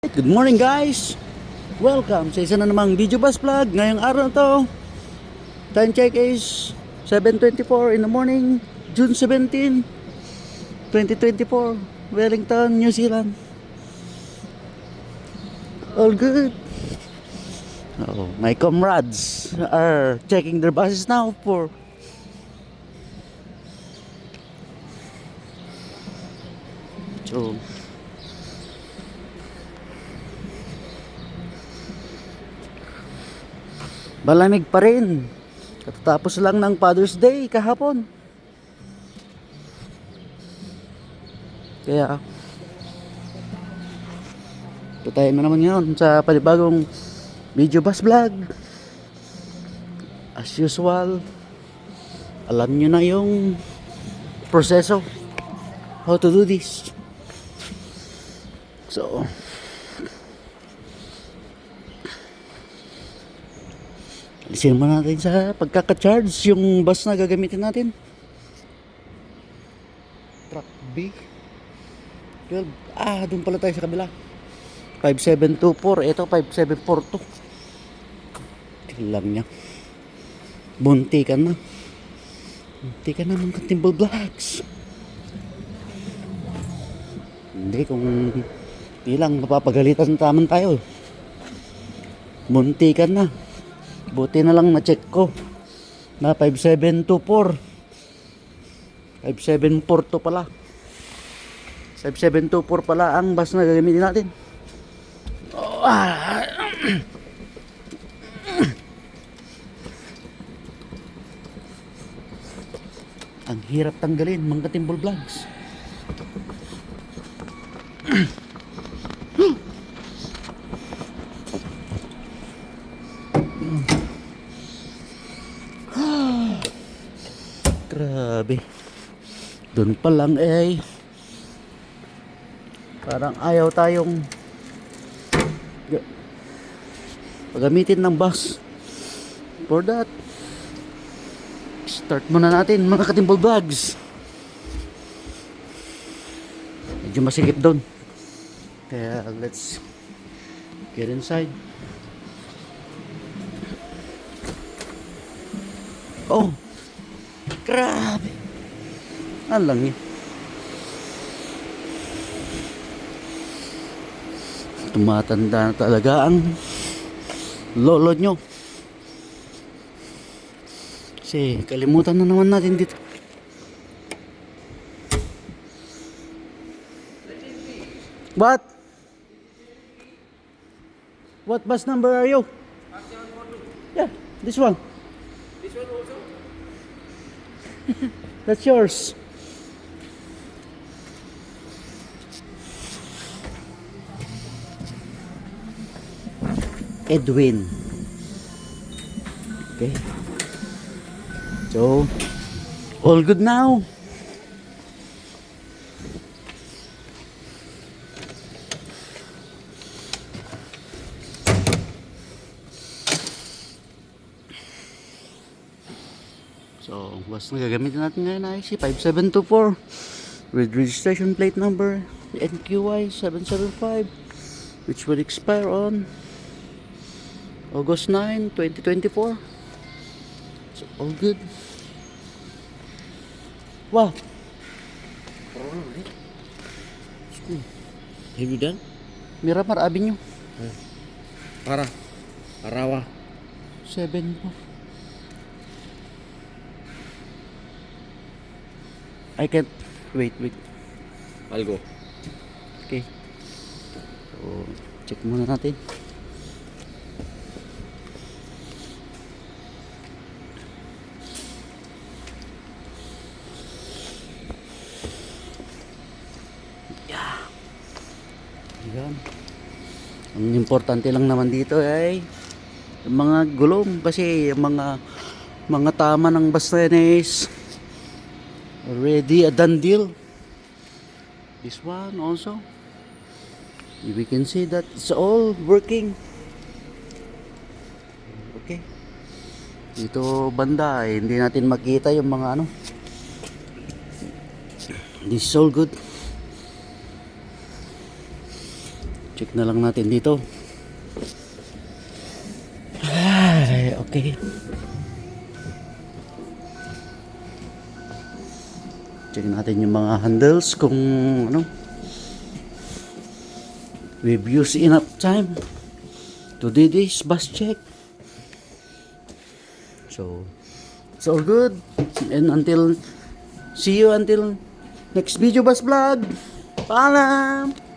Good morning guys! Welcome sa isa na namang video bus vlog. Ngayong araw na to, time check is 7:24 in the morning, June 17, 2024, Wellington, New Zealand. All good. My comrades are checking their buses now for so malamig pa rin. Katatapos lang ng Father's Day kahapon. Kaya ito tayo na naman ngayon sa panibagong video bus vlog. As usual, alam nyo na yung proseso how to do this. So alisin mo natin sa pagkaka-charge yung bus na gagamitin natin. Truck B 12. Doon pala tayo sa kabila. 5724. Ito 5742. Tingnan niya. Bunti ka na. Bunti ka na mga Timble Vlogs. Hindi, kung di lang mapapagalitan taman tayo. Bunti ka na. Buti na lang na-check ko na 5724. 5742 pala. 5724 pala ang bus na gagamitin natin. Ang hirap tanggalin mga Timble Vlogs. Grabe. Doon pa lang parang ayaw tayong paggamitin ng bus. For that, start muna natin mga Timble Vlogs. Medyo masikip doon. Kaya let's get inside. Oh, grabe. Ano lang yun. Tumatanda na talaga ang lolo nyo. Kasi kalimutan na naman natin dito. What? What bus number are you? Yeah, this one. This one also? That's yours. Edwin. Okay. So, all good now. So, bus na gagamitin natin ngayon ay si 5724 with registration plate number NQY 775, which will expire on August 9, 2024. So, all good. Wow. Have you done? Miramar Avenue. Arawa. 7 po. I can't. Wait. I'll go. Okay. So, check muna natin. Yan. Ang importante lang naman dito ay yung mga gulong, kasi yung mga tama ng bus na yan is already a done deal. This one also, we can see that it's all working. Okay. Dito banda hindi natin makita yung mga ano. This is all good. Check na lang natin dito. Ay, okay. Check natin yung mga handles kung ano. We've used enough time to do this bus check. So, it's all good. And see you until next video bus vlog. Paalam!